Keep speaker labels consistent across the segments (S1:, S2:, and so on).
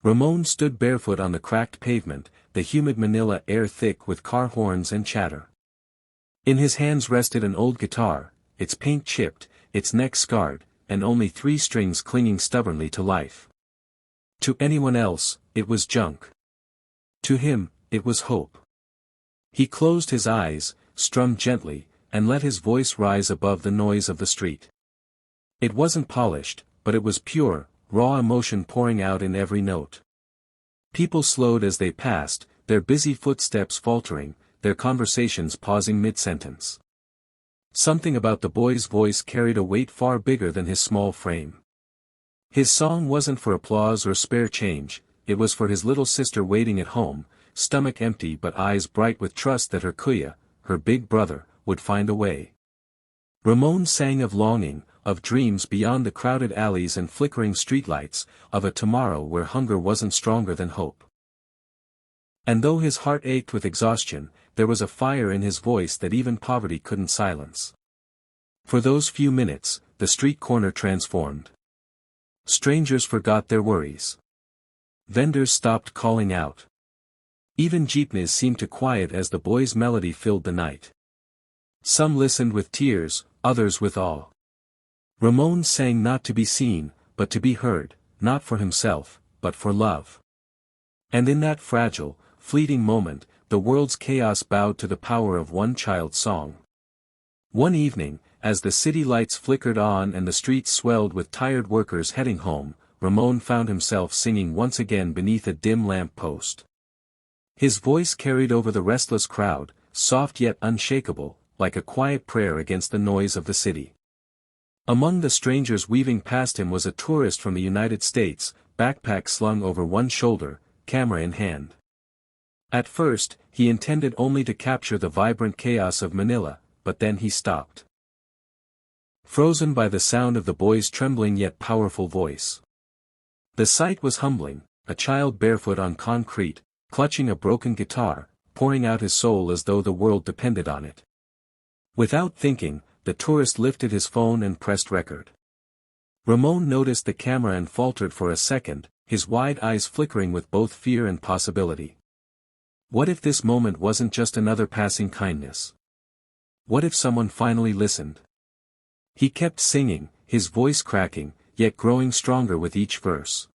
S1: Ramon stood barefoot on the cracked pavement, the humid Manila air thick with car horns and chatter. In his hands rested an old guitar, its paint chipped, its neck scarred, and only 3 strings clinging stubbornly to life. To anyone else, it was junk. To him, it was hope. He closed his eyes, strummed gently, and let his voice rise above the noise of the street. It wasn't polished, but it was pure, raw emotion pouring out in every note. People slowed as they passed, their busy footsteps faltering, their conversations pausing mid-sentence. Something about the boy's voice carried a weight far bigger than his small frame. His song wasn't for applause or spare change, it was for his little sister waiting at home, stomach empty but eyes bright with trust that her kuya, her big brother, would find a way. Ramon sang of longing, of dreams beyond the crowded alleys and flickering streetlights, of a tomorrow where hunger wasn't stronger than hope. And though his heart ached with exhaustion, there was a fire in his voice that even poverty couldn't silence. For those few minutes, the street corner transformed. Strangers forgot their worries. Vendors stopped calling out. Even jeepneys seemed to quiet as the boy's melody filled the night. Some listened with tears, others with awe. Ramon sang not to be seen, but to be heard, not for himself, but for love. And in that fragile, fleeting moment, the world's chaos bowed to the power of one child's song. One evening, as the city lights flickered on and the streets swelled with tired workers heading home, Ramon found himself singing once again beneath a dim lamp post. His voice carried over the restless crowd, soft yet unshakable, like a quiet prayer against the noise of the city. Among the strangers weaving past him was a tourist from the United States, backpack slung over one shoulder, camera in hand. At first, he intended only to capture the vibrant chaos of Manila, but then he stopped. Frozen by the sound of the boy's trembling yet powerful voice. The sight was humbling, a child barefoot on concrete, clutching a broken guitar, pouring out his soul as though the world depended on it. Without thinking, the tourist lifted his phone and pressed record. Ramon noticed the camera and faltered for a second, his wide eyes flickering with both fear and possibility. What if this moment wasn't just another passing kindness? What if someone finally listened? He kept singing, his voice cracking, yet growing stronger with each verse.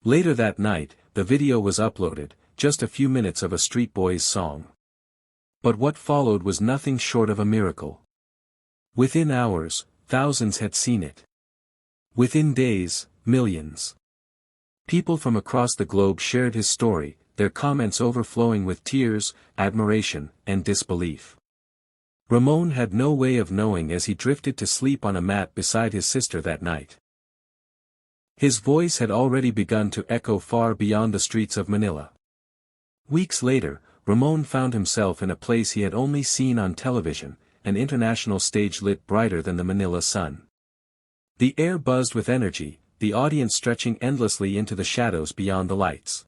S1: Later that night, the video was uploaded, just a few minutes of a street boy's song. But what followed was nothing short of a miracle. Within hours, thousands had seen it. Within days, millions. People from across the globe shared his story, their comments overflowing with tears, admiration, and disbelief. Ramon had no way of knowing as he drifted to sleep on a mat beside his sister that night. His voice had already begun to echo far beyond the streets of Manila. Weeks later, Ramon found himself in a place he had only seen on television, an international stage lit brighter than the Manila sun. The air buzzed with energy, the audience stretching endlessly into the shadows beyond the lights.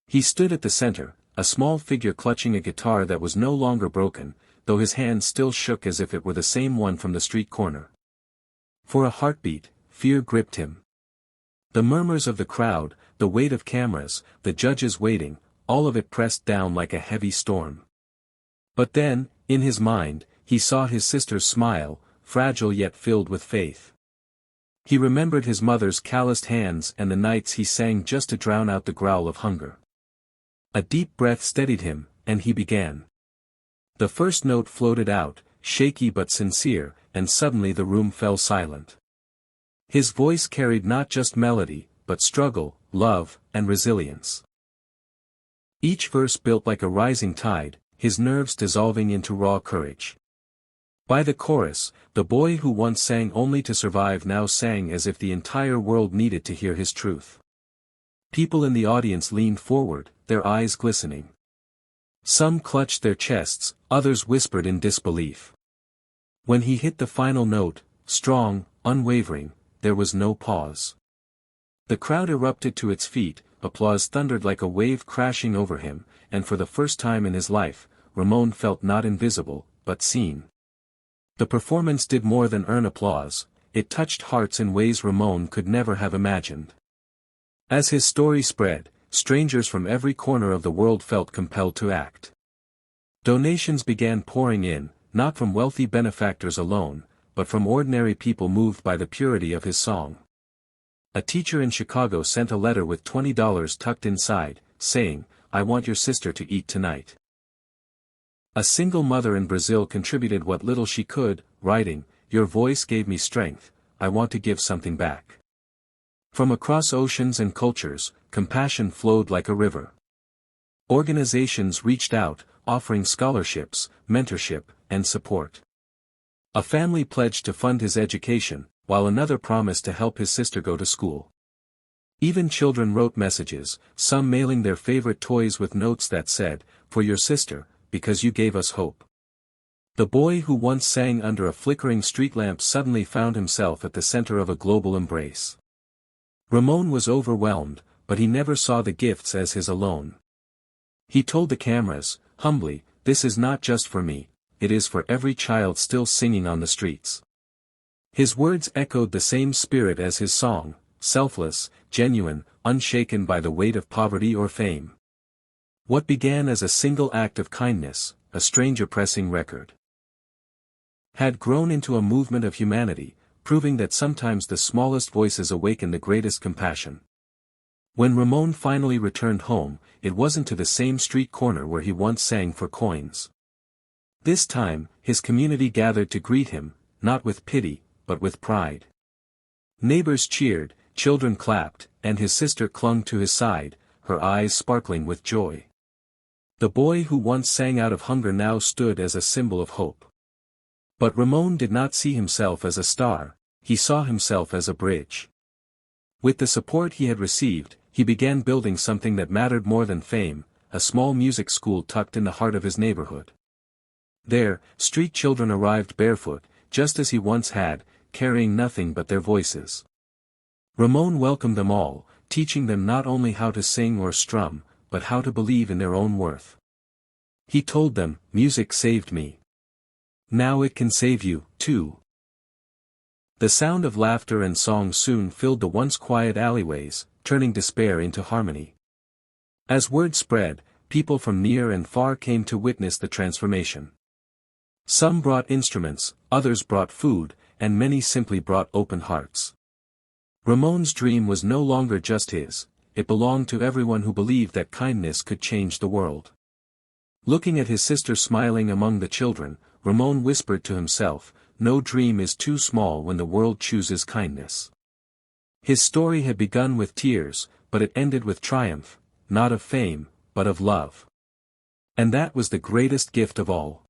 S1: He stood at the center, a small figure clutching a guitar that was no longer broken, though his hand still shook as if it were the same one from the street corner. For a heartbeat, fear gripped him. The murmurs of the crowd, the weight of cameras, the judges waiting, all of it pressed down like a heavy storm. But then, in his mind, he saw his sister's smile, fragile yet filled with faith. He remembered his mother's calloused hands and the nights he sang just to drown out the growl of hunger. A deep breath steadied him, and he began. The first note floated out, shaky but sincere, and suddenly the room fell silent. His voice carried not just melody, but struggle, love, and resilience. Each verse built like a rising tide, his nerves dissolving into raw courage. By the chorus, the boy who once sang only to survive now sang as if the entire world needed to hear his truth. People in the audience leaned forward, their eyes glistening. Some clutched their chests, others whispered in disbelief. When he hit the final note, strong, unwavering, there was no pause. The crowd erupted to its feet, applause thundered like a wave crashing over him, and for the first time in his life, Ramon felt not invisible, but seen. The performance did more than earn applause, it touched hearts in ways Ramon could never have imagined. As his story spread, strangers from every corner of the world felt compelled to act. Donations began pouring in, not from wealthy benefactors alone, but from ordinary people moved by the purity of his song. A teacher in Chicago sent a letter with $20 tucked inside, saying, "I want your sister to eat tonight." A single mother in Brazil contributed what little she could, writing, "Your voice gave me strength, I want to give something back." From across oceans and cultures, compassion flowed like a river. Organizations reached out, offering scholarships, mentorship, and support. A family pledged to fund his education, while another promised to help his sister go to school. Even children wrote messages, some mailing their favorite toys with notes that said, "For your sister, because you gave us hope." The boy who once sang under a flickering street lamp suddenly found himself at the center of a global embrace. Ramon was overwhelmed, but he never saw the gifts as his alone. He told the cameras, humbly, "This is not just for me, it is for every child still singing on the streets." His words echoed the same spirit as his song, selfless, genuine, unshaken by the weight of poverty or fame. What began as a single act of kindness, a stranger pressing record, had grown into a movement of humanity, proving that sometimes the smallest voices awaken the greatest compassion. When Ramon finally returned home, it wasn't to the same street corner where he once sang for coins. This time, his community gathered to greet him, not with pity, but with pride. Neighbors cheered, children clapped, and his sister clung to his side, her eyes sparkling with joy. The boy who once sang out of hunger now stood as a symbol of hope. But Ramon did not see himself as a star, he saw himself as a bridge. With the support he had received, he began building something that mattered more than fame, a small music school tucked in the heart of his neighborhood. There, street children arrived barefoot, just as he once had, carrying nothing but their voices. Ramon welcomed them all, teaching them not only how to sing or strum, but how to believe in their own worth. He told them, "Music saved me. Now it can save you, too." The sound of laughter and song soon filled the once quiet alleyways, turning despair into harmony. As word spread, people from near and far came to witness the transformation. Some brought instruments, others brought food, and many simply brought open hearts. Ramon's dream was no longer just his, it belonged to everyone who believed that kindness could change the world. Looking at his sister smiling among the children, Ramon whispered to himself, "No dream is too small when the world chooses kindness." His story had begun with tears, but it ended with triumph, not of fame, but of love. And that was the greatest gift of all.